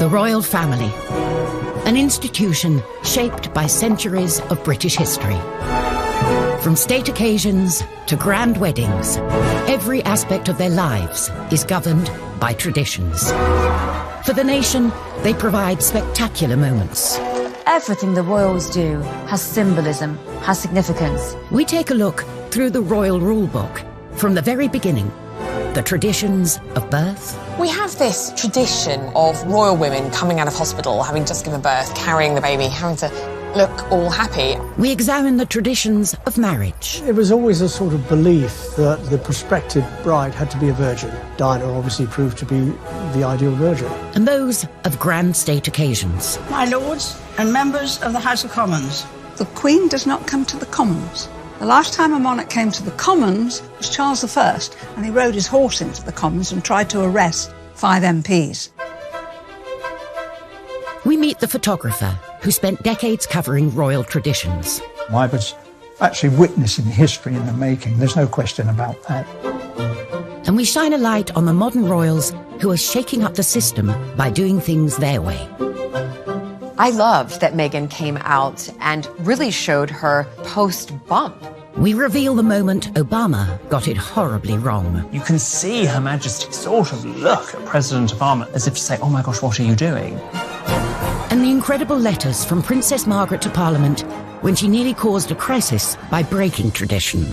The royal family, an institution shaped by centuries of British history. From state occasions to grand weddings, every aspect of their lives is governed by traditions. For the nation, they provide spectacular moments. Everything the royals do has symbolism, has significance. We take a look through the royal rule book from the very beginning. The traditions of birth. We have this tradition of royal women coming out of hospital, having just given birth, carrying the baby, having to look all happy. We examine the traditions of marriage. It was always a sort of belief that the prospective bride had to be a virgin. Diana obviously proved to be the ideal virgin. And those of grand state occasions. My lords and members of the House of Commons. The Queen does not come to the Commons. The last time a monarch came to the Commons was Charles I, and he rode his horse into the Commons and tried to arrest 5 MPs. We meet the photographer who spent decades covering royal traditions. I was actually witnessing history in the making, there's no question about that. And we shine a light on the modern royals who are shaking up the system by doing things their way. I loved that Meghan came out and really showed her post-bump. We reveal the moment Obama got it horribly wrong. You can see Her Majesty sort of look at President Obama as if to say, oh my gosh, what are you doing? And the incredible letters from Princess Margaret to Parliament when she nearly caused a crisis by breaking tradition.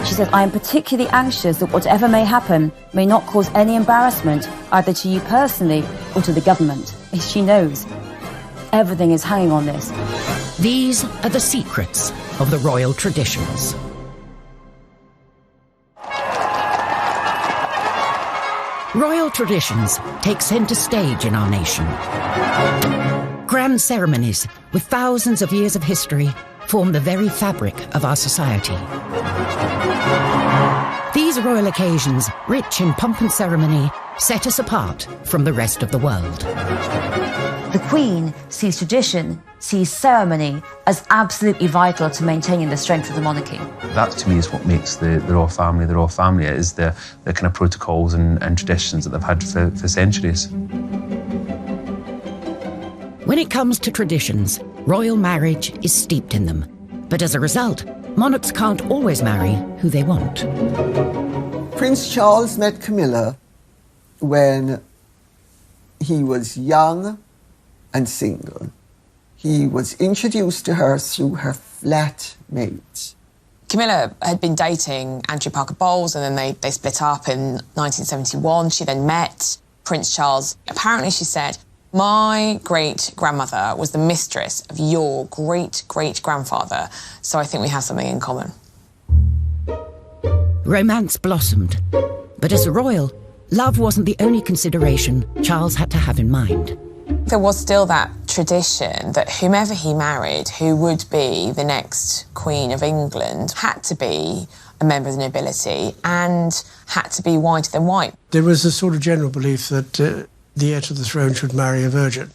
She said, I am particularly anxious that whatever may happen may not cause any embarrassment either to you personally or to the government. She knows everything is hanging on this. These are the secrets of the royal traditions. Royal traditions take centre stage in our nation. Grand ceremonies with thousands of years of history form the very fabric of our society. These royal occasions, rich in pomp and ceremony, set us apart from the rest of the world. The Queen sees tradition, sees ceremony as absolutely vital to maintaining the strength of the monarchy. That, to me, is what makes the royal family the royal family. It is the kind of protocols and traditions that they've had for centuries. When it comes to traditions, royal marriage is steeped in them. But as a result, monarchs can't always marry who they want. Prince Charles met Camilla when he was young and single. He was introduced to her through her flatmate. Camilla had been dating Andrew Parker Bowles, and then they split up in 1971. She then met Prince Charles. Apparently, she said, my great-grandmother was the mistress of your great-great-grandfather, so I think we have something in common. Romance blossomed. But as a royal, love wasn't the only consideration Charles had to have in mind. There was still that tradition that whomever he married, who would be the next Queen of England, had to be a member of the nobility and had to be whiter than white. There was a sort of general belief that the heir to the throne should marry a virgin.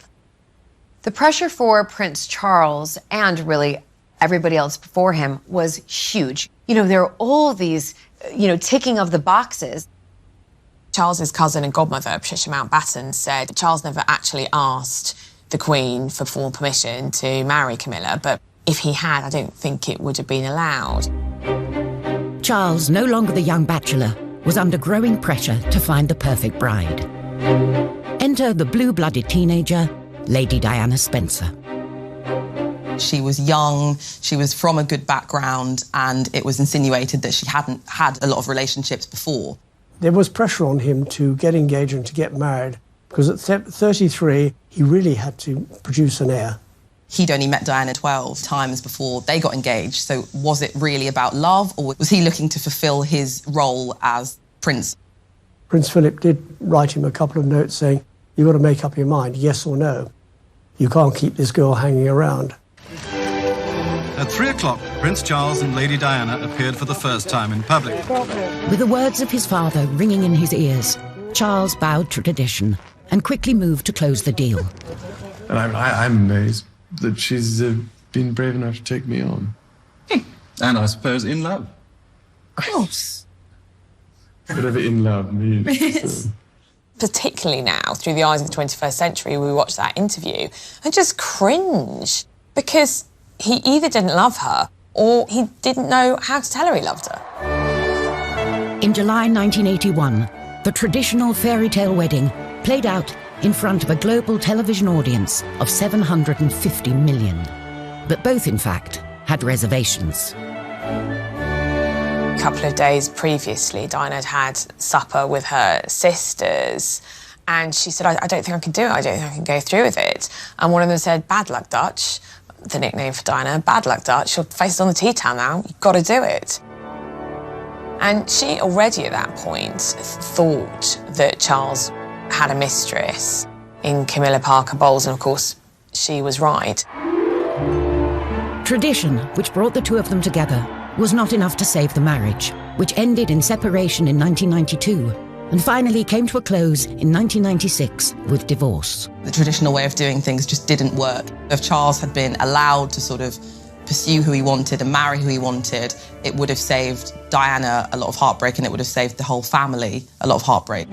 The pressure for Prince Charles, and really everybody else before him, was huge. You know, there are all these, ticking of the boxes. Charles's cousin and godmother, Patricia Mountbatten, said Charles never actually asked the Queen for formal permission to marry Camilla, but if he had, I don't think it would have been allowed. Charles, no longer the young bachelor, was under growing pressure to find the perfect bride. Enter the blue-blooded teenager, Lady Diana Spencer. She was young, she was from a good background, and it was insinuated that she hadn't had a lot of relationships before. There was pressure on him to get engaged and to get married, because at 33, he really had to produce an heir. He'd only met Diana 12 times before they got engaged, so was it really about love, or was he looking to fulfil his role as prince? Prince Philip did write him a couple of notes saying, you've got to make up your mind, yes or no. You can't keep this girl hanging around. At 3 o'clock, Prince Charles and Lady Diana appeared for the first time in public. With the words of his father ringing in his ears, Charles bowed to tradition and quickly moved to close the deal. And I'm amazed that she's been brave enough to take me on. And I suppose in love. Of course. Whatever in love means. particularly now, through the eyes of the 21st century, we watch that interview and just cringe, because he either didn't love her or he didn't know how to tell her he loved her. In July 1981, the traditional fairy tale wedding played out in front of a global television audience of 750 million. But both, in fact, had reservations. A couple of days previously, Diana had had supper with her sisters, and she said, I don't think I can do it, I don't think I can go through with it. And one of them said, bad luck, Dutch, the nickname for Diana, bad luck, Dutch, your face is on the tea towel now, you've got to do it. And she already at that point thought that Charles had a mistress in Camilla Parker Bowles, and of course, she was right. Tradition, which brought the two of them together, was not enough to save the marriage, which ended in separation in 1992 and finally came to a close in 1996 with divorce. The traditional way of doing things just didn't work. If Charles had been allowed to sort of pursue who he wanted and marry who he wanted, it would have saved Diana a lot of heartbreak, and it would have saved the whole family a lot of heartbreak.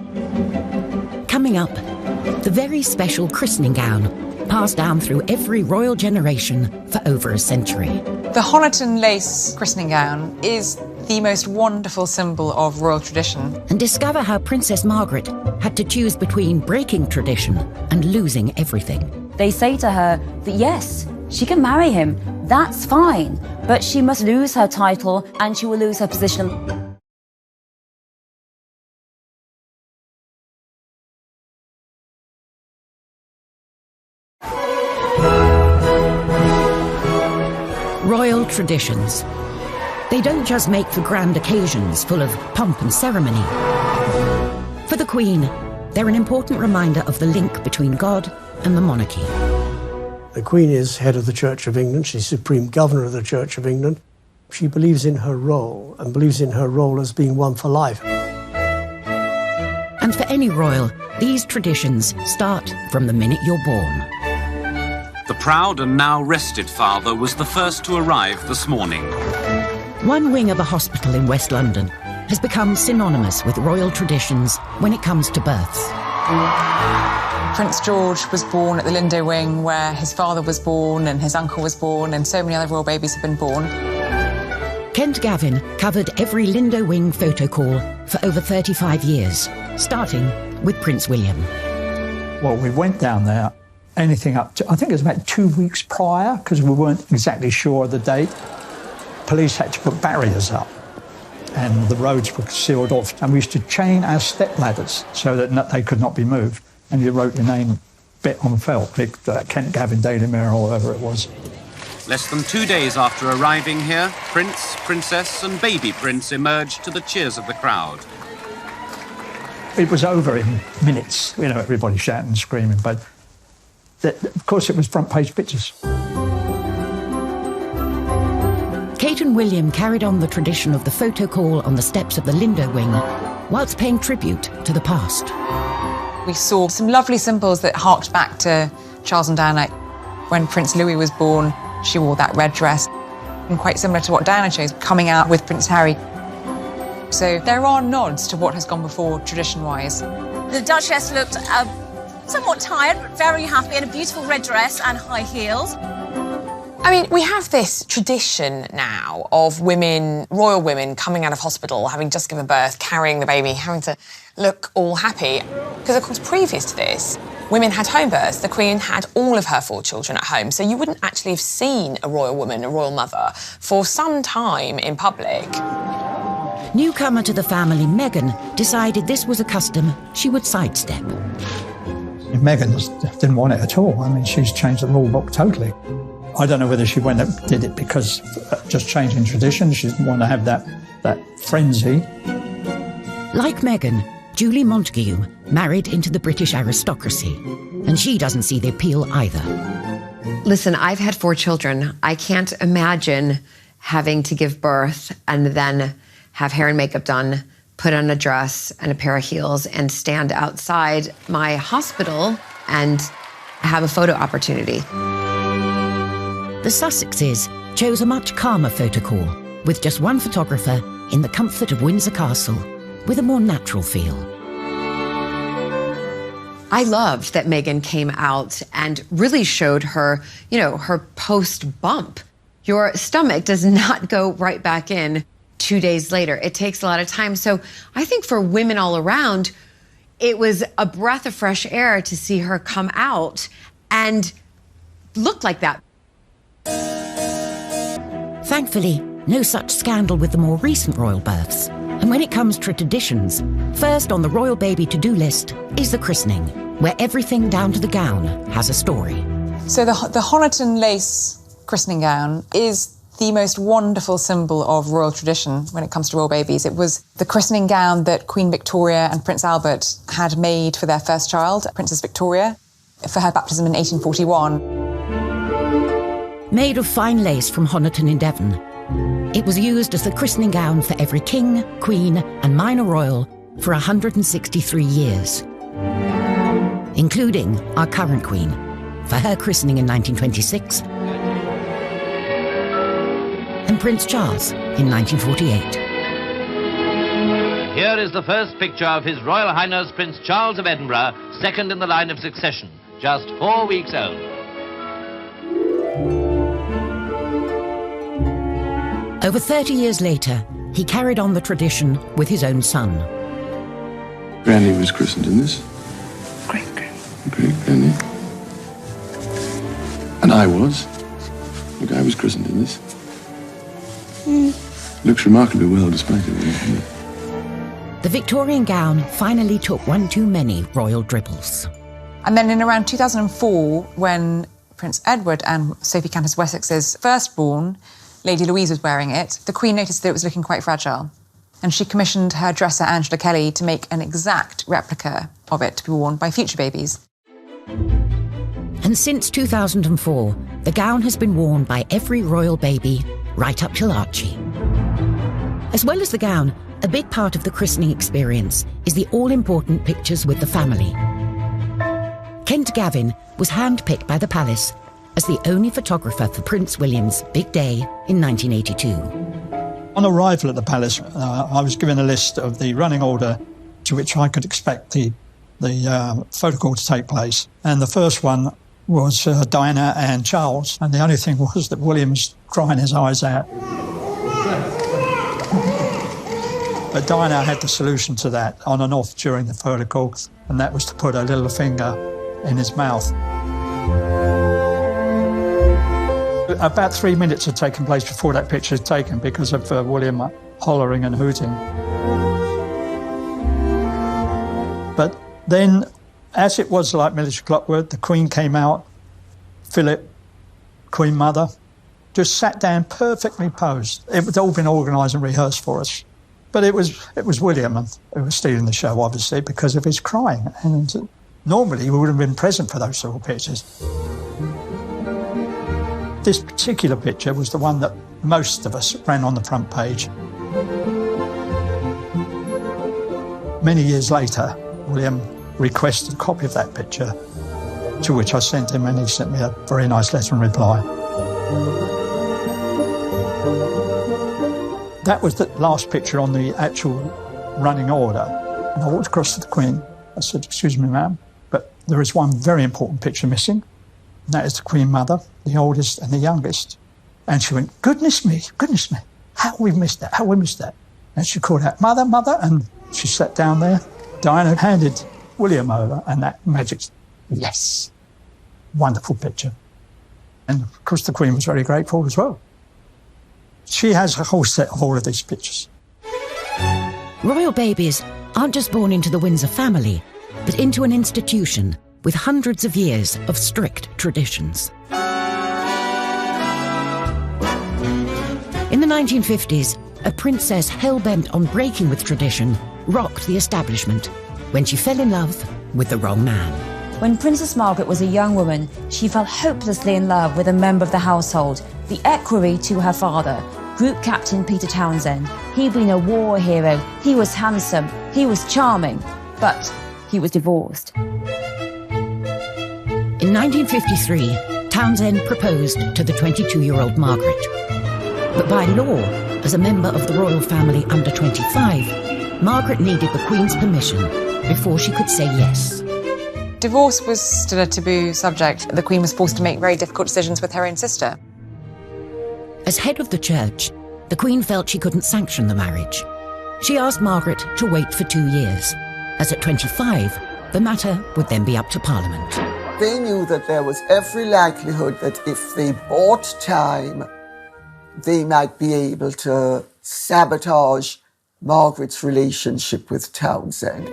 Coming up, the very special christening gown, passed down through every royal generation for over a century. The Honiton lace christening gown is the most wonderful symbol of royal tradition. And discover how Princess Margaret had to choose between breaking tradition and losing everything. They say to her that yes, she can marry him, that's fine, but she must lose her title and she will lose her position. Royal traditions. They don't just make for grand occasions full of pomp and ceremony. For the Queen, they're an important reminder of the link between God and the monarchy. The Queen is head of the Church of England. She's Supreme Governor of the Church of England. She believes in her role and believes in her role as being one for life. And for any royal, these traditions start from the minute you're born. The proud and now rested father was the first to arrive this morning. One wing of a hospital in West London has become synonymous with royal traditions when it comes to births. Prince George was born at the Lindo Wing, where his father was born and his uncle was born, and so many other royal babies have been born. Kent Gavin covered every Lindo Wing photo call for over 35 years, starting with Prince William. Well, we went down there, anything up to, I think it was about 2 weeks prior, because we weren't exactly sure of the date. Police had to put barriers up, and the roads were sealed off, and we used to chain our step ladders so that they could not be moved. And you wrote your name bit on felt, Kent Gavin, Daily Mirror, or whatever it was. Less than 2 days after arriving here, Prince, Princess and baby Prince emerged to the cheers of the crowd. It was over in minutes, you know, everybody shouting and screaming, but of course it was front page pictures. Kate and William carried on the tradition of the photo call on the steps of the Lindo Wing, whilst paying tribute to the past. We saw some lovely symbols that harked back to Charles and Diana. When Prince Louis was born, she wore that red dress, and quite similar to what Diana chose, coming out with Prince Harry. So there are nods to what has gone before, tradition-wise. The Duchess looked somewhat tired, but very happy, in a beautiful red dress and high heels. I mean, we have this tradition now of women, royal women, coming out of hospital, having just given birth, carrying the baby, having to look all happy. Because, of course, previous to this, women had home births. The Queen had all of her 4 children at home, so you wouldn't actually have seen a royal woman, a royal mother, for some time in public. Newcomer to the family, Meghan, decided this was a custom she would sidestep. Meghan didn't want it at all. I mean, she's changed the rule book totally. I don't know whether she went and did it because just changing tradition. She didn't want to have that frenzy. Like Meghan, Julie Montagu married into the British aristocracy, and she doesn't see the appeal either. Listen, I've had 4 children. I can't imagine having to give birth and then have hair and makeup done, put on a dress and a pair of heels, and stand outside my hospital and have a photo opportunity. The Sussexes chose a much calmer photo call, with just one photographer in the comfort of Windsor Castle, with a more natural feel. I loved that Meghan came out and really showed her, you know, her post-bump. Your stomach does not go right back in 2 days later. It takes a lot of time. So I think for women all around, it was a breath of fresh air to see her come out and look like that. Thankfully, no such scandal with the more recent royal births. And when it comes to traditions, first on the royal baby to-do list is the christening, where everything down to the gown has a story. So the Honiton lace christening gown is the most wonderful symbol of royal tradition when it comes to royal babies. It was the christening gown that Queen Victoria and Prince Albert had made for their first child, Princess Victoria, for her baptism in 1841. Made of fine lace from Honiton in Devon, it was used as the christening gown for every king, queen and minor royal for 163 years, including our current queen, for her christening in 1926, and Prince Charles in 1948. Here is the first picture of His Royal Highness Prince Charles of Edinburgh, second in the line of succession, just 4 weeks old. Over 30 years later, he carried on the tradition with his own son. Granny was christened in this. Great-granny. And I was. Look, I was christened in this. Looks remarkably well despite it. The Victorian gown finally took one too many royal dribbles. And then in around 2004, when Prince Edward and Sophie Countess of Wessex's firstborn, Lady Louise, was wearing it, the Queen noticed that it was looking quite fragile. And she commissioned her dresser, Angela Kelly, to make an exact replica of it to be worn by future babies. And since 2004, the gown has been worn by every royal baby, right up till Archie. As well as the gown, a big part of the christening experience is the all-important pictures with the family. Kent Gavin was handpicked by the palace as the only photographer for Prince William's big day in 1982. On arrival at the palace, I was given a list of the running order to which I could expect the photo call to take place. And the first one was Diana and Charles. And the only thing was that William was crying his eyes out. But Diana had the solution to that on and off during the photo call, and that was to put her little finger in his mouth. About 3 minutes had taken place before that picture was taken because of William hollering and hooting. But then, as it was like military clockwork, the Queen came out, Philip, Queen Mother, just sat down perfectly posed. It had all been organised and rehearsed for us. But it was William who was stealing the show, obviously, because of his crying. And normally, we would have been present for those sort of pictures. This particular picture was the one that most of us ran on the front page. Many years later, William requested a copy of that picture, to which I sent him, and he sent me a very nice letter in reply. That was the last picture on the actual running order. And I walked across to the Queen. I said, "Excuse me, ma'am, but there is one very important picture missing. And that is the Queen Mother, the oldest and the youngest." And she went, goodness me, how we missed that, how we missed that. And she called out, "Mother, Mother," and she sat down there. Diana handed William over, and that magic, yes, wonderful picture. And of course the Queen was very grateful as well. She has a whole set of all of these pictures. Royal babies aren't just born into the Windsor family, but into an institution with hundreds of years of strict traditions. In the 1950s, a princess hell-bent on breaking with tradition rocked the establishment when she fell in love with the wrong man. When Princess Margaret was a young woman, she fell hopelessly in love with a member of the household, the equerry to her father, Group Captain Peter Townsend. He'd been a war hero, he was handsome, he was charming, but he was divorced. In 1953, Townsend proposed to the 22-year-old Margaret. But by law, as a member of the royal family under 25, Margaret needed the Queen's permission before she could say yes. Divorce was still a taboo subject. The Queen was forced to make very difficult decisions with her own sister. As head of the church, the Queen felt she couldn't sanction the marriage. She asked Margaret to wait for 2 years, as at 25, the matter would then be up to Parliament. They knew that there was every likelihood that if they bought time, they might be able to sabotage Margaret's relationship with Townsend.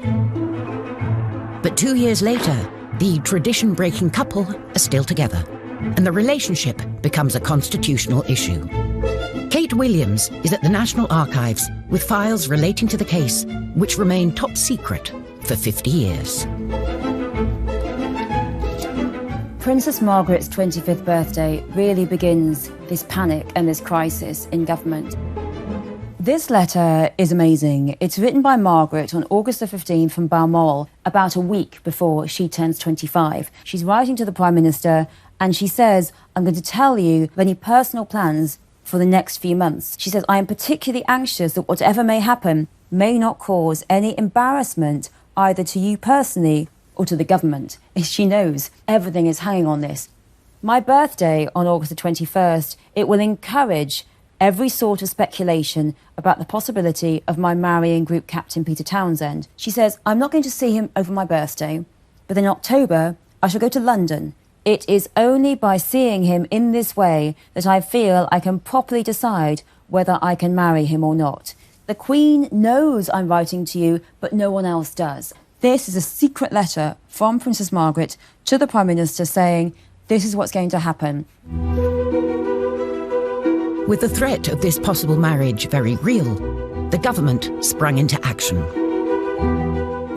But 2 years later, the tradition-breaking couple are still together, and the relationship becomes a constitutional issue. Kate Williams is at the National Archives with files relating to the case, which remain top secret for 50 years. Princess Margaret's 25th birthday really begins this panic and this crisis in government. This letter is amazing. It's written by Margaret on August the 15th from Balmoral, about a week before she turns 25. She's writing to the Prime Minister and she says, I'm going to tell you of any personal plans for the next few months. She says, I am particularly anxious that whatever may happen may not cause any embarrassment either to you personally or to the government. She knows everything is hanging on this. My birthday on August the 21st, it will encourage every sort of speculation about the possibility of my marrying Group Captain Peter Townsend. She says, I'm not going to see him over my birthday, but in October, I shall go to London. It is only by seeing him in this way that I feel I can properly decide whether I can marry him or not. The Queen knows I'm writing to you, but no one else does. This is a secret letter from Princess Margaret to the Prime Minister saying, this is what's going to happen. With the threat of this possible marriage very real, the government sprung into action.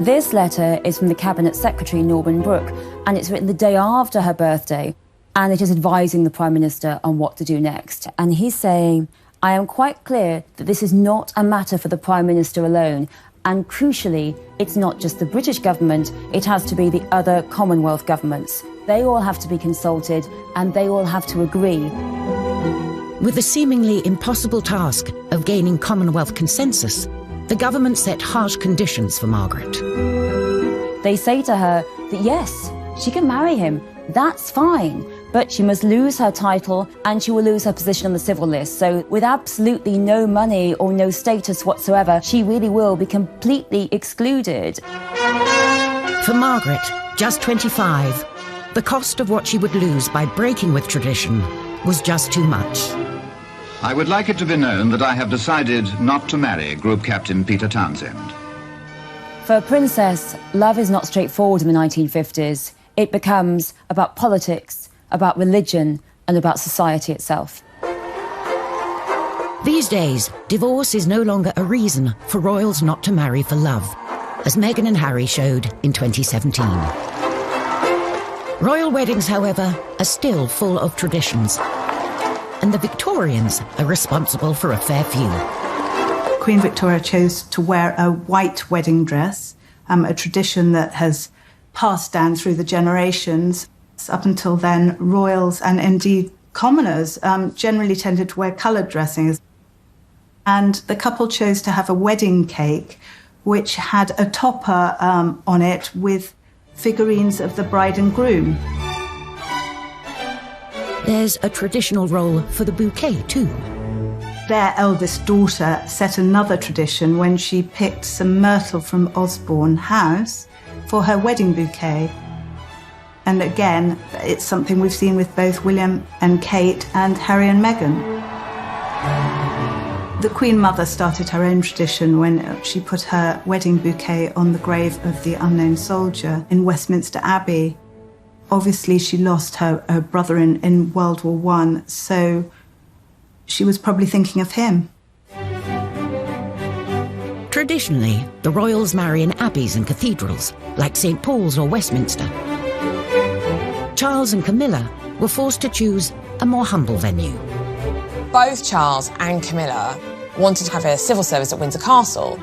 This letter is from the Cabinet Secretary, Norman Brooke, and it's written the day after her birthday, and it is advising the Prime Minister on what to do next. And he's saying, I am quite clear that this is not a matter for the Prime Minister alone, and crucially, it's not just the British government, it has to be the other Commonwealth governments. They all have to be consulted, and they all have to agree. With the seemingly impossible task of gaining Commonwealth consensus, the government set harsh conditions for Margaret. They say to her that yes, she can marry him, that's fine, but she must lose her title and she will lose her position on the civil list. So with absolutely no money or no status whatsoever, she really will be completely excluded. For Margaret, just 25, the cost of what she would lose by breaking with tradition was just too much. I would like it to be known that I have decided not to marry Group Captain Peter Townsend. For a princess, love is not straightforward in the 1950s. It becomes about politics, about religion, and about society itself. These days, divorce is no longer a reason for royals not to marry for love, as Meghan and Harry showed in 2017. Royal weddings, however, are still full of traditions, and the Victorians are responsible for a fair few. Queen Victoria chose to wear a white wedding dress, a tradition that has passed down through the generations. Up until then, royals and indeed commoners generally tended to wear coloured dressings. And the couple chose to have a wedding cake which had a topper on it with figurines of the bride and groom. There's a traditional role for the bouquet too. Their eldest daughter set another tradition when she picked some myrtle from Osborne House for her wedding bouquet. And again, it's something we've seen with both William and Kate and Harry and Meghan. The Queen Mother started her own tradition when she put her wedding bouquet on the grave of the unknown soldier in Westminster Abbey. Obviously, she lost her brother in World War I, so she was probably thinking of him. Traditionally, the royals marry in abbeys and cathedrals, like St. Paul's or Westminster. Charles and Camilla were forced to choose a more humble venue. Both Charles and Camilla wanted to have a civil service at Windsor Castle,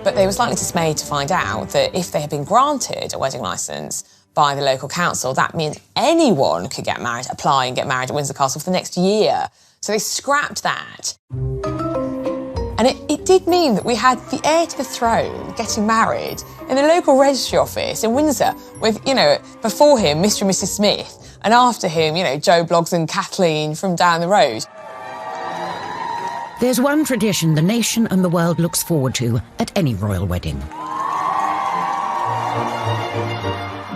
but they were slightly dismayed to find out that if they had been granted a wedding licence by the local council, that meant anyone could get married, apply and get married at Windsor Castle for the next year. So they scrapped that. And it did mean that we had the heir to the throne getting married in the local registry office in Windsor with, you know, before him, Mr. and Mrs. Smith, and after him, you know, Joe Bloggs and Kathleen from down the road. There's one tradition the nation and the world looks forward to at any royal wedding.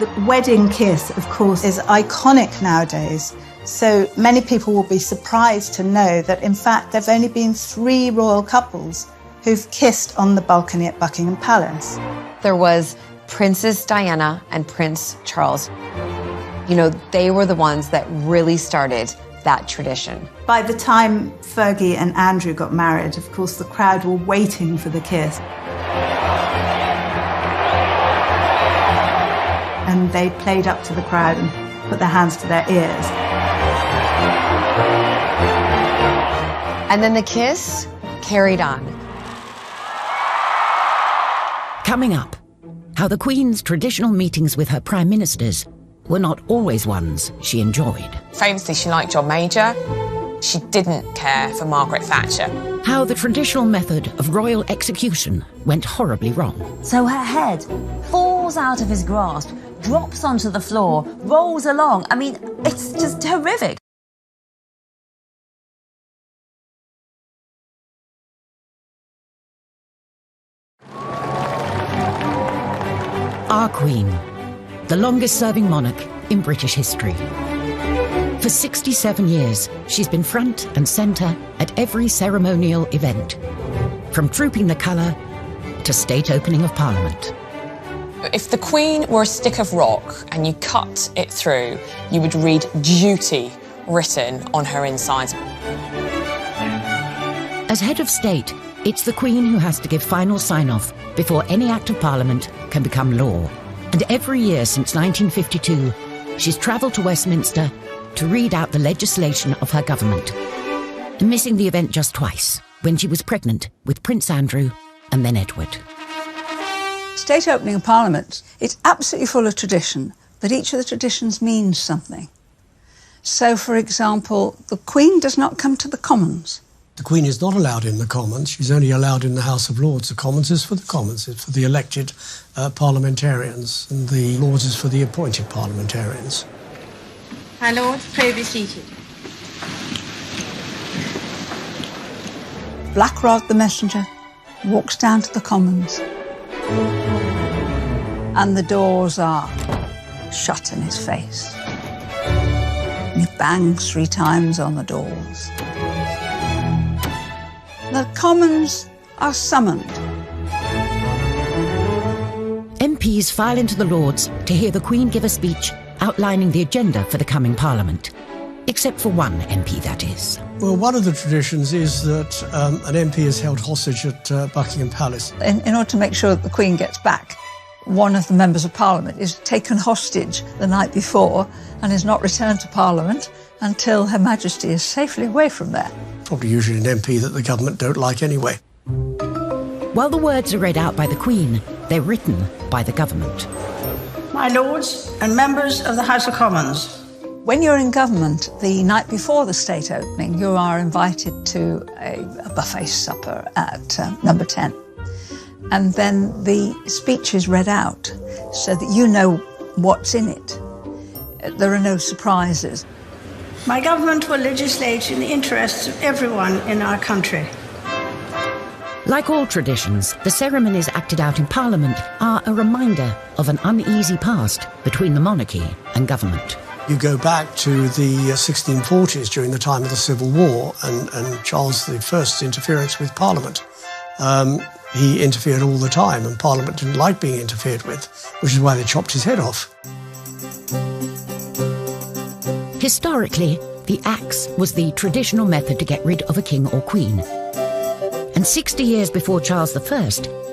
The wedding kiss, of course, is iconic nowadays. So many people will be surprised to know that, in fact, there have only been 3 royal couples who've kissed on the balcony at Buckingham Palace. There was Princess Diana and Prince Charles. You know, they were the ones that really started that tradition. By the time Fergie and Andrew got married, of course, the crowd were waiting for the kiss. And they played up to the crowd and put their hands to their ears. And then the kiss carried on. Coming up, how the Queen's traditional meetings with her prime ministers were not always ones she enjoyed. Famously, she liked John Major. She didn't care for Margaret Thatcher. How the traditional method of royal execution went horribly wrong. So her head falls out of his grasp, drops onto the floor, rolls along. I mean, it's just horrific. Our Queen, the longest-serving monarch in British history. For 67 years, she's been front and centre at every ceremonial event, from trooping the colour to state opening of Parliament. If the Queen were a stick of rock and you cut it through, you would read duty written on her insides. As head of state, it's the Queen who has to give final sign-off before any Act of Parliament can become law. And every year since 1952, she's travelled to Westminster to read out the legislation of her government, missing the event just twice, when she was pregnant with Prince Andrew and then Edward. State opening of Parliament, it's absolutely full of tradition, but each of the traditions means something. So, for example, the Queen does not come to the Commons. The Queen is not allowed in the Commons. She's only allowed in the House of Lords. The Commons is for the Commons. It's for the elected parliamentarians, and the Lords is for the appointed parliamentarians. My Lord, pray be seated. Blackrod the messenger walks down to the Commons, and the doors are shut in his face. And he bangs 3 times on the doors. The Commons are summoned. MPs file into the Lords to hear the Queen give a speech outlining the agenda for the coming Parliament. Except for one MP, that is. Well, one of the traditions is that an MP is held hostage at Buckingham Palace. In order to make sure that the Queen gets back, one of the members of Parliament is taken hostage the night before and is not returned to Parliament until Her Majesty is safely away from there. Probably usually an MP that the government don't like anyway. While the words are read out by the Queen, they're written by the government. My Lords and members of the House of Commons. When you're in government, the night before the state opening, you are invited to a buffet supper at number 10. And then the speech is read out so that you know what's in it. There are no surprises. My government will legislate in the interests of everyone in our country. Like all traditions, the ceremonies acted out in Parliament are a reminder of an uneasy past between the monarchy and government. You go back to the 1640s during the time of the Civil War and Charles I's interference with Parliament. He interfered all the time, and Parliament didn't like being interfered with, which is why they chopped his head off. Historically, the axe was the traditional method to get rid of a king or queen. And 60 years before Charles I,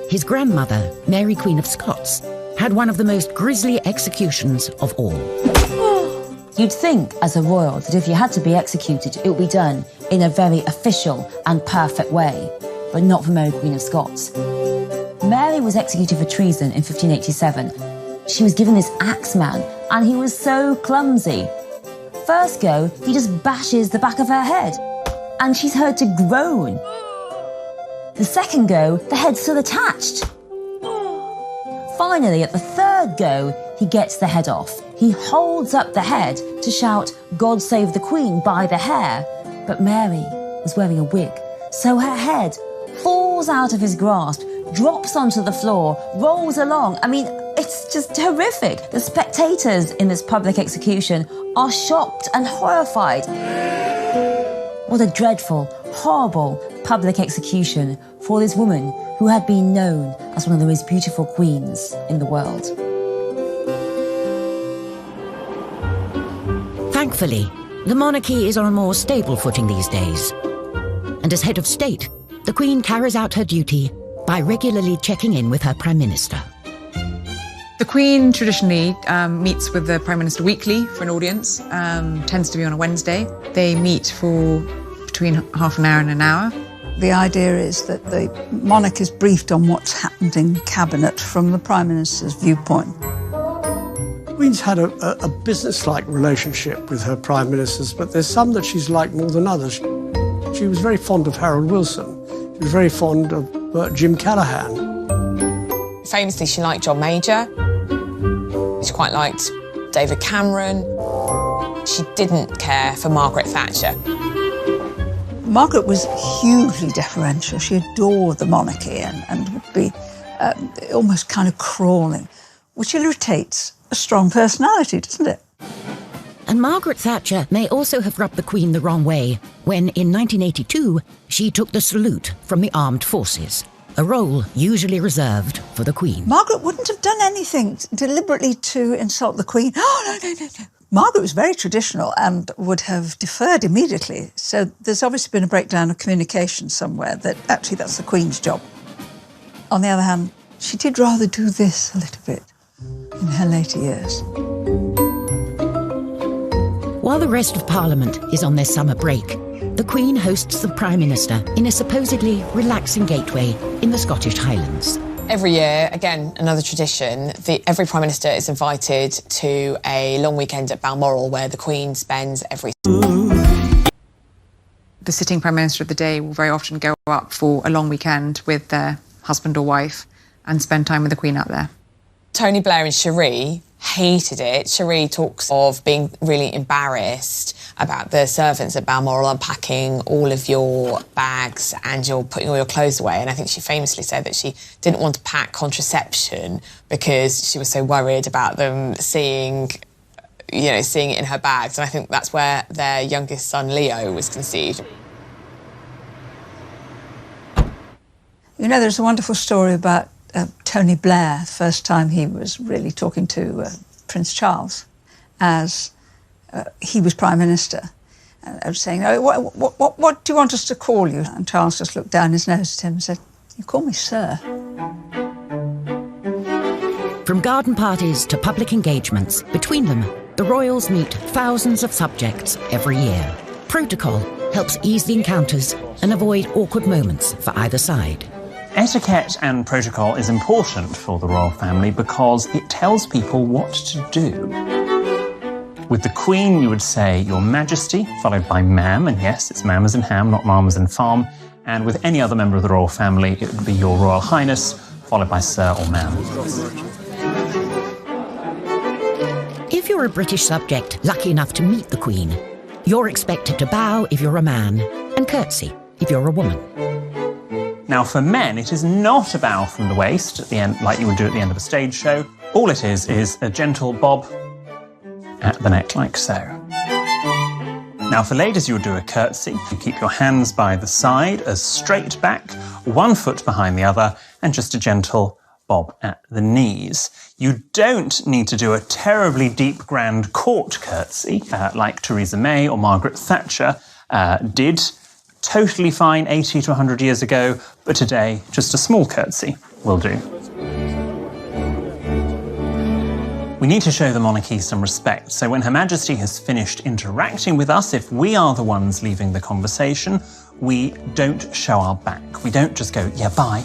his grandmother, Mary Queen of Scots, had one of the most grisly executions of all. You'd think, as a royal, that if you had to be executed, it would be done in a very official and perfect way, but not for Mary Queen of Scots. Mary was executed for treason in 1587. She was given this axe man, and he was so clumsy. First go, he just bashes the back of her head, and she's heard to groan. The second go, the head's still attached. finally, at the third go, he gets the head off. He holds up the head to shout, "God save the Queen," by the hair. But Mary was wearing a wig, so her head falls out of his grasp, drops onto the floor, rolls along. I mean, it's just horrific. The spectators in this public execution are shocked and horrified. What a dreadful, horrible public execution for this woman who had been known as one of the most beautiful queens in the world. Thankfully, the monarchy is on a more stable footing these days. And as head of state, the Queen carries out her duty by regularly checking in with her Prime Minister. The Queen traditionally meets with the Prime Minister weekly for an audience, tends to be on a Wednesday. They meet for between half an hour and an hour. The idea is that the monarch is briefed on what's happened in Cabinet from the Prime Minister's viewpoint. The Queen's had a business-like relationship with her Prime Ministers, but there's some that she's liked more than others. She was very fond of Harold Wilson. She was very fond of Jim Callaghan. Famously, she liked John Major. She quite liked David Cameron. She didn't care for Margaret Thatcher. Margaret was hugely deferential. She adored the monarchy and would be almost kind of crawling, which irritates a strong personality, doesn't it? And Margaret Thatcher may also have rubbed the Queen the wrong way when, in 1982, she took the salute from the armed forces, a role usually reserved for the Queen. Margaret wouldn't have done anything deliberately to insult the Queen. Oh, no. Margaret was very traditional and would have deferred immediately. So there's obviously been a breakdown of communication somewhere that actually that's the Queen's job. On the other hand, she did rather do this a little bit in her later years. While the rest of Parliament is on their summer break, the Queen hosts the Prime Minister in a supposedly relaxing gateway in the Scottish Highlands. Every year, again, another tradition, every Prime Minister is invited to a long weekend at Balmoral where the Queen spends every... The sitting Prime Minister of the day will very often go up for a long weekend with their husband or wife and spend time with the Queen out there. Tony Blair and Cherie hated it. Cherie talks of being really embarrassed about the servants at Balmoral unpacking all of your bags and you're putting all your clothes away. And I think she famously said that she didn't want to pack contraception because she was so worried about them seeing it in her bags. And I think that's where their youngest son, Leo, was conceived. You know, there's a wonderful story about Tony Blair, the first time he was really talking to Prince Charles as he was Prime Minister. I was saying, "Oh, what do you want us to call you?" And Charles just looked down his nose at him and said, "You call me Sir." From garden parties to public engagements, between them, the royals meet thousands of subjects every year. Protocol helps ease the encounters and avoid awkward moments for either side. Etiquette and protocol is important for the royal family because it tells people what to do. With the Queen, you would say Your Majesty, followed by Ma'am, and yes, it's ma'am as in ham, not ma'am as in farm. And with any other member of the royal family, it would be Your Royal Highness, followed by Sir or Ma'am. If you're a British subject lucky enough to meet the Queen, you're expected to bow if you're a man and curtsy if you're a woman. Now, for men, it is not a bow from the waist at the end, like you would do at the end of a stage show. All it is a gentle bob at the neck, like so. Now, for ladies, you would do a curtsy. You keep your hands by the side, as straight back, one foot behind the other, and just a gentle bob at the knees. You don't need to do a terribly deep, grand court curtsy, like Theresa May or Margaret Thatcher did. Totally fine 80 to 100 years ago, but today, just a small curtsy will do. We need to show the monarchy some respect, so when Her Majesty has finished interacting with us, if we are the ones leaving the conversation, we don't show our back. We don't just go, yeah, bye,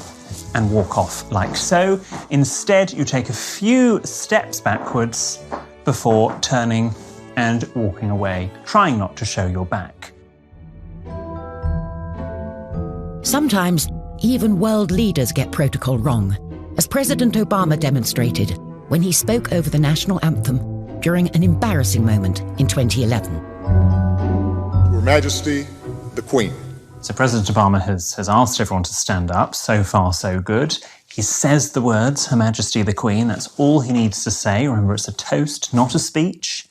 and walk off like so. Instead, you take a few steps backwards before turning and walking away, trying not to show your back. Sometimes, even world leaders get protocol wrong. as President Obama demonstrated when he spoke over the national anthem during an embarrassing moment in 2011. Her Majesty, the Queen. So President Obama has asked everyone to stand up. So far, so good. He says the words, Her Majesty the Queen. That's all he needs to say. Remember, it's a toast, not a speech.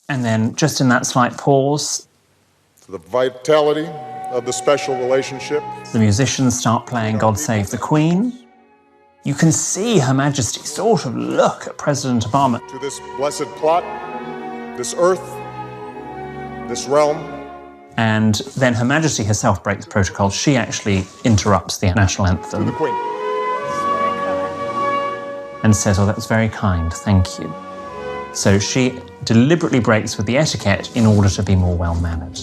And then, just in that slight pause, For the vitality of the special relationship. The musicians start playing God Save the Queen. You can see Her Majesty sort of look at President Obama. To this blessed plot, this earth, this realm. And then Her Majesty herself breaks protocol. She actually interrupts the national anthem. To the Queen. And says, oh, that was very kind, thank you. So she deliberately breaks with the etiquette in order to be more well-mannered.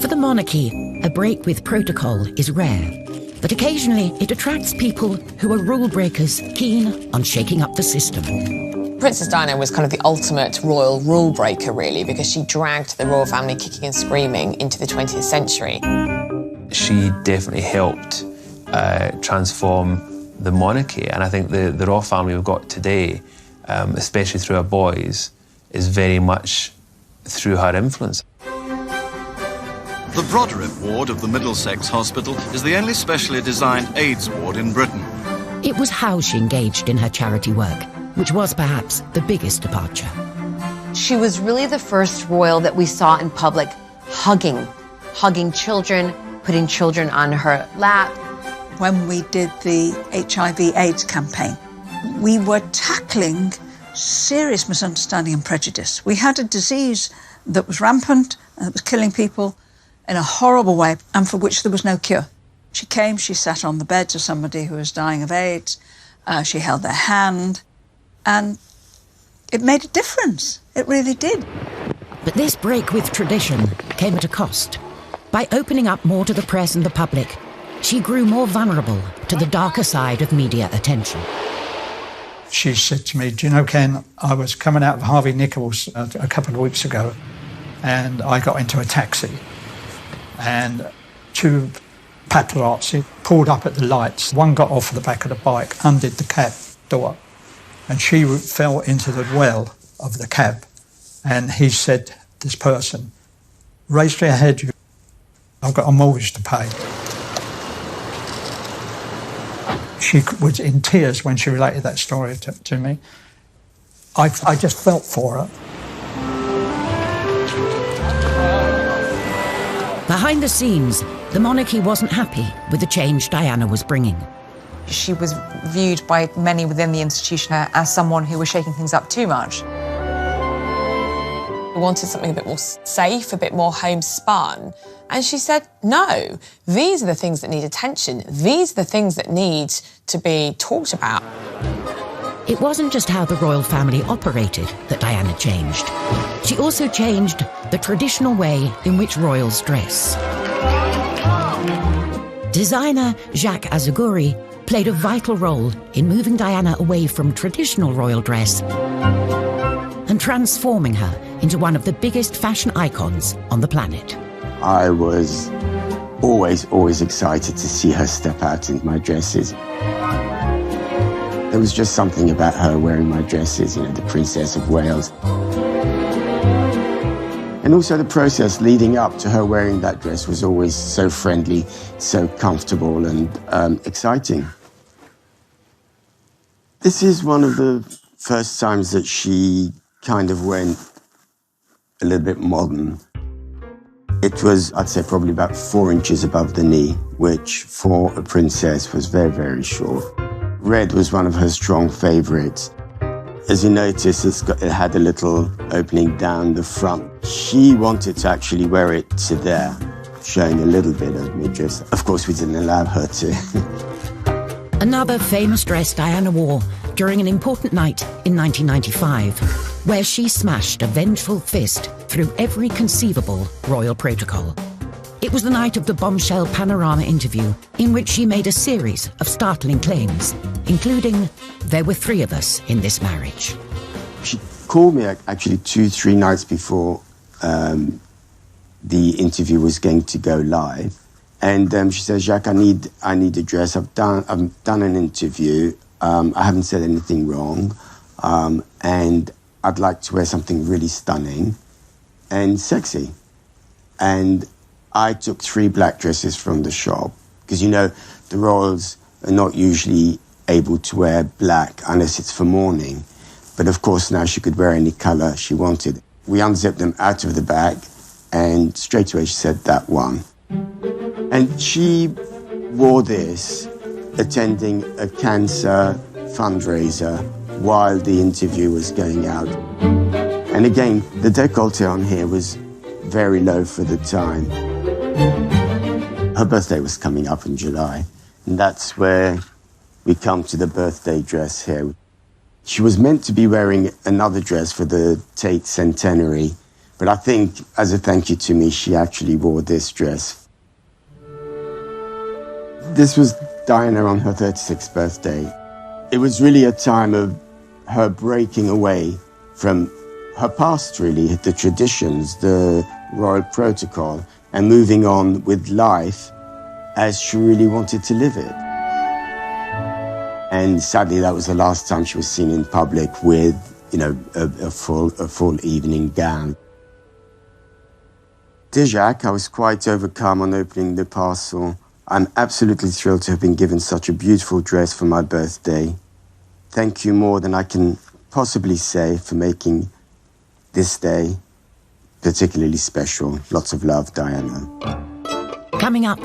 For the monarchy, a break with protocol is rare, but occasionally it attracts people who are rule breakers keen on shaking up the system. Princess Diana was kind of the ultimate royal rule breaker, really, because she dragged the royal family kicking and screaming into the 20th century. She definitely helped transform the monarchy, and I think the royal family we've got today, especially through our boys, is very much through her influence. The Broderick ward of the Middlesex Hospital is the only specially designed AIDS ward in Britain. It was how she engaged in her charity work, which was perhaps the biggest departure. She was really the first royal that we saw in public hugging children, putting children on her lap. When we did the HIV/AIDS campaign, we were tackling serious misunderstanding and prejudice. We had a disease that was rampant and that was killing people in a horrible way and for which there was no cure. She came, she sat on the beds of somebody who was dying of AIDS, she held their hand, and it made a difference. It really did. But this break with tradition came at a cost. By opening up more to the press and the public, she grew more vulnerable to the darker side of media attention. She said to me, do you know, Ken, I was coming out of Harvey Nichols a couple of weeks ago, and I got into a taxi, and two paparazzi pulled up at the lights. One got off the back of the bike, undid the cab door, and she fell into the well of the cab. And he said, this person, raise your head, I've got a mortgage to pay. She was in tears when she related that story to me. I just felt for her. Behind the scenes, the monarchy wasn't happy with the change Diana was bringing. She was viewed by many within the institution as someone who was shaking things up too much. We wanted something a bit more safe, a bit more homespun. And she said, no, these are the things that need attention. These are the things that need to be talked about. It wasn't just how the royal family operated that Diana changed. She also changed the traditional way in which royals dress. Designer Jacques Azuguri played a vital role in moving Diana away from traditional royal dress and transforming her into one of the biggest fashion icons on the planet. I was always excited to see her step out in my dresses. There was just something about her wearing my dresses, you know, the Princess of Wales. And also the process leading up to her wearing that dress was always so friendly, so comfortable and exciting. This is one of the first times that she kind of went a little bit modern. It was, I'd say, probably about 4 inches above the knee, which for a princess was very, very short. Red was one of her strong favorites. As you notice, it had a little opening down the front. She wanted to actually wear it to there, showing a little bit of midriff. Of course, we didn't allow her to. Another famous dress Diana wore during an important night in 1995, where she smashed a vengeful fist through every conceivable royal protocol. It was the night of the bombshell Panorama interview, in which she made a series of startling claims, including, there were 3 of us in this marriage. She called me actually 2-3 nights before the interview was going to go live, And she says, Jacques, I need a dress. I've done an interview. I haven't said anything wrong. And I'd like to wear something really stunning and sexy. And I took 3 black dresses from the shop. Because, the royals are not usually able to wear black unless it's for mourning. But of course now she could wear any colour she wanted. We unzipped them out of the bag and straight away she said, that one. And she wore this attending a cancer fundraiser while the interview was going out. And again, the décolleté on here was very low for the time. Her birthday was coming up in July, and that's where we come to the birthday dress here. She was meant to be wearing another dress for the Tate centenary, but I think, as a thank you to me, she actually wore this dress. This was Diana on her 36th birthday. It was really a time of her breaking away from her past, really, the traditions, the royal protocol, and moving on with life as she really wanted to live it. And sadly, that was the last time she was seen in public with, a full evening gown. Dear Jacques, I was quite overcome on opening the parcel. I'm absolutely thrilled to have been given such a beautiful dress for my birthday. Thank you more than I can possibly say for making this day particularly special. Lots of love, Diana. Coming up,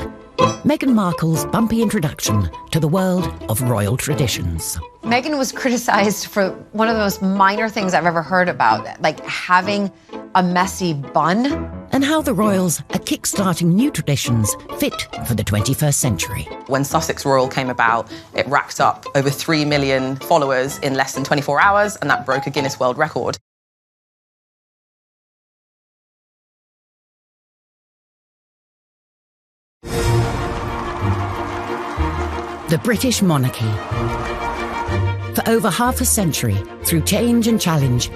Meghan Markle's bumpy introduction to the world of royal traditions. Meghan was criticized for one of the most minor things I've ever heard about, like having a messy bun. And how the royals are kickstarting new traditions fit for the 21st century. When Sussex Royal came about, it racked up over 3 million followers in less than 24 hours, and that broke a Guinness World Record. The British monarchy. For over half a century, through change and challenge,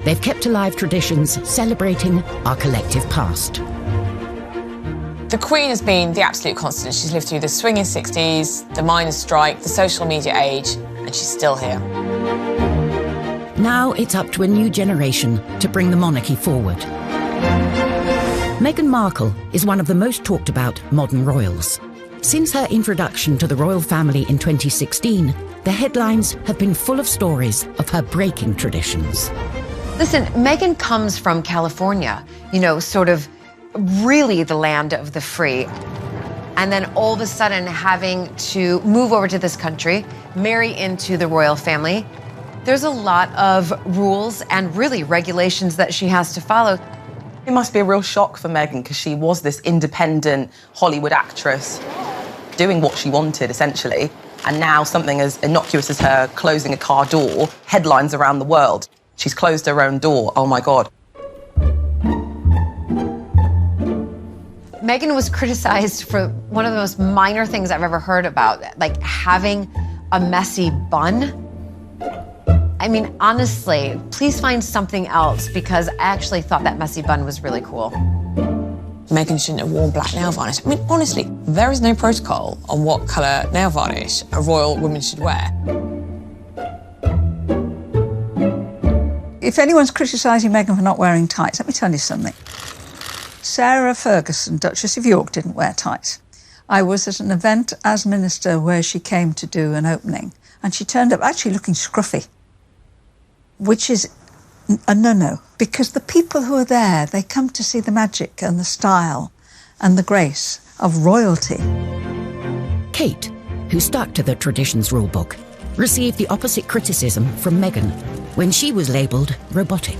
they've kept alive traditions celebrating our collective past. The Queen has been the absolute constant. She's lived through the swinging 60s, the miners' strike, the social media age, and she's still here. Now it's up to a new generation to bring the monarchy forward. Meghan Markle is one of the most talked about modern royals. Since her introduction to the royal family in 2016, the headlines have been full of stories of her breaking traditions. Listen, Meghan comes from California, sort of really the land of the free. And then all of a sudden having to move over to this country, marry into the royal family. There's a lot of rules and really regulations that she has to follow. It must be a real shock for Meghan because she was this independent Hollywood actress doing what she wanted, essentially. And now something as innocuous as her closing a car door, headlines around the world. She's closed her own door. Oh, my God. Meghan was criticized for one of the most minor things I've ever heard about, like having a messy bun. I mean, honestly, please find something else because I actually thought that messy bun was really cool. Meghan shouldn't have worn black nail varnish. I mean, honestly, there is no protocol on what colour nail varnish a royal woman should wear. If anyone's criticising Meghan for not wearing tights, let me tell you something. Sarah Ferguson, Duchess of York, didn't wear tights. I was at an event as minister where she came to do an opening, and she turned up actually looking scruffy, which is a no-no, because the people who are there, they come to see the magic and the style and the grace of royalty. Kate, who stuck to the traditions rulebook, received the opposite criticism from Meghan when she was labelled robotic.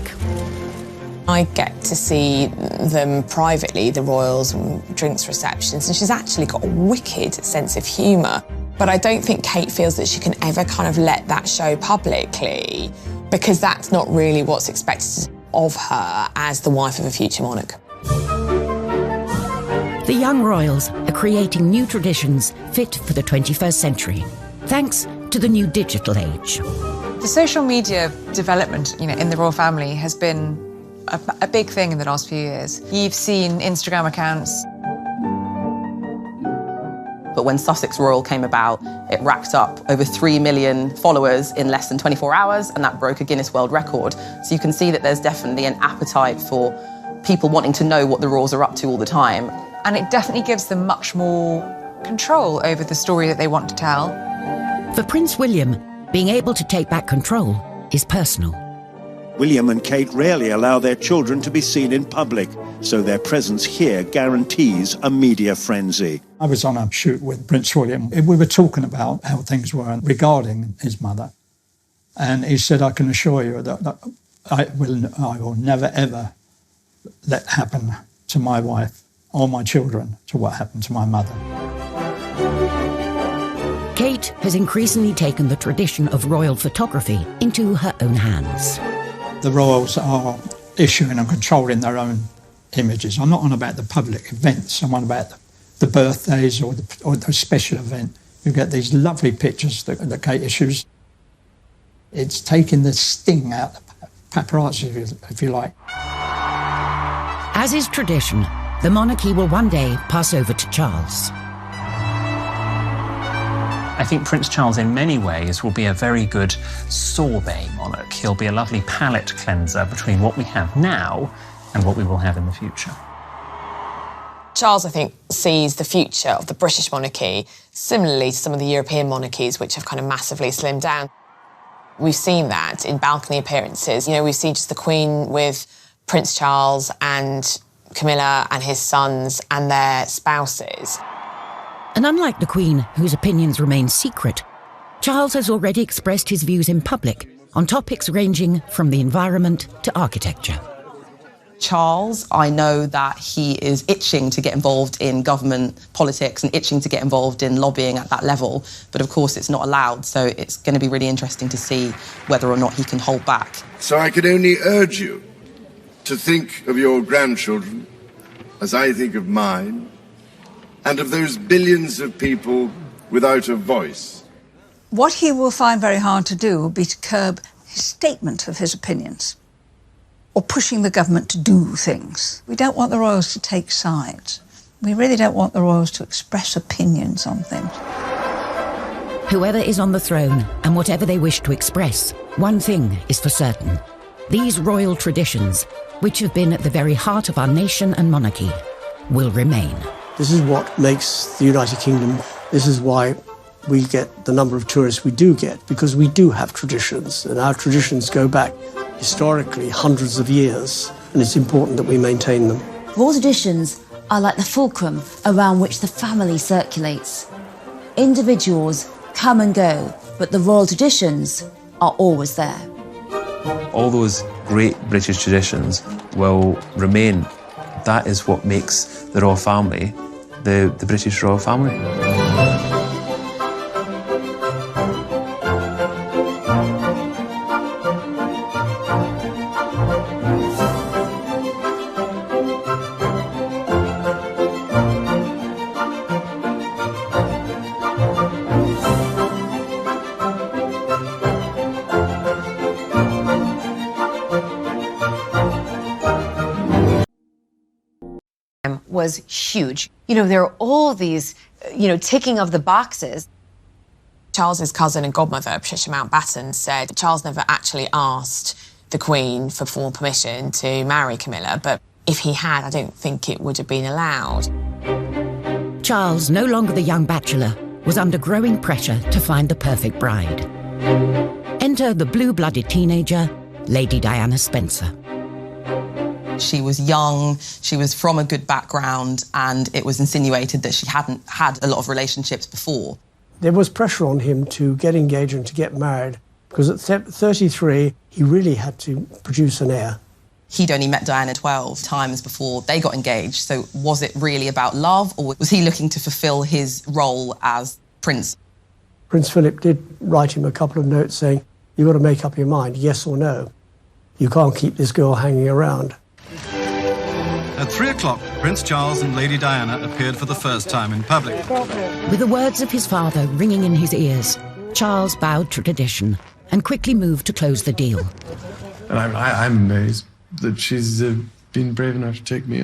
I get to see them privately, the royals, drinks receptions, and she's actually got a wicked sense of humour. But I don't think Kate feels that she can ever kind of let that show publicly, because that's not really what's expected of her as the wife of a future monarch. The young royals are creating new traditions fit for the 21st century, thanks to the new digital age. The social media development, in the royal family has been a big thing in the last few years. You've seen Instagram accounts But when Sussex Royal came about, it racked up over 3 million followers in less than 24 hours, and that broke a Guinness World Record. So you can see that there's definitely an appetite for people wanting to know what the royals are up to all the time. And it definitely gives them much more control over the story that they want to tell. For Prince William, being able to take back control is personal. William and Kate rarely allow their children to be seen in public, so their presence here guarantees a media frenzy. I was on a shoot with Prince William. We were talking about how things were regarding his mother. And he said, I can assure you that I will never, ever let happen to my wife or my children to what happened to my mother. Kate has increasingly taken the tradition of royal photography into her own hands. The royals are issuing and controlling their own images. I'm not on about the public events. I'm on about the birthdays or the special event. You get these lovely pictures that Kate issues. It's taking the sting out of the paparazzi, if you like. As is tradition, the monarchy will one day pass over to Charles. I think Prince Charles, in many ways, will be a very good sorbet monarch. He'll be a lovely palate cleanser between what we have now and what we will have in the future. Charles, I think, sees the future of the British monarchy similarly to some of the European monarchies, which have kind of massively slimmed down. We've seen that in balcony appearances. You know, we've seen just the Queen with Prince Charles and Camilla and his sons and their spouses. And unlike the Queen, whose opinions remain secret, Charles has already expressed his views in public on topics ranging from the environment to architecture. Charles, I know that he is itching to get involved in government politics and itching to get involved in lobbying at that level, but of course it's not allowed, so it's going to be really interesting to see whether or not he can hold back. So I can only urge you to think of your grandchildren as I think of mine, and of those billions of people without a voice. What he will find very hard to do will be to curb his statement of his opinions, or pushing the government to do things. We don't want the royals to take sides. We really don't want the royals to express opinions on things. Whoever is on the throne and whatever they wish to express, one thing is for certain. These royal traditions, which have been at the very heart of our nation and monarchy, will remain. This is what makes the United Kingdom, this is why we get the number of tourists we do get, because we do have traditions, and our traditions go back historically hundreds of years, and it's important that we maintain them. Royal traditions are like the fulcrum around which the family circulates. Individuals come and go, but the royal traditions are always there. All those great British traditions will remain. That is what makes the royal family the British royal family. Was huge. You know, there are all these, ticking of the boxes. Charles's cousin and godmother, Patricia Mountbatten, said Charles never actually asked the Queen for formal permission to marry Camilla, but if he had, I don't think it would have been allowed. Charles, no longer the young bachelor, was under growing pressure to find the perfect bride. Enter the blue-blooded teenager, Lady Diana Spencer. She was young, she was from a good background, and it was insinuated that she hadn't had a lot of relationships before. There was pressure on him to get engaged and to get married, because at 33, he really had to produce an heir. He'd only met Diana 12 times before they got engaged, so was it really about love, or was he looking to fulfil his role as prince? Prince Philip did write him a couple of notes saying, you've got to make up your mind, yes or no. You can't keep this girl hanging around. At 3 o'clock, Prince Charles and Lady Diana appeared for the first time in public. With the words of his father ringing in his ears, Charles bowed to tradition and quickly moved to close the deal. And I'm amazed that she's been brave enough to take me on.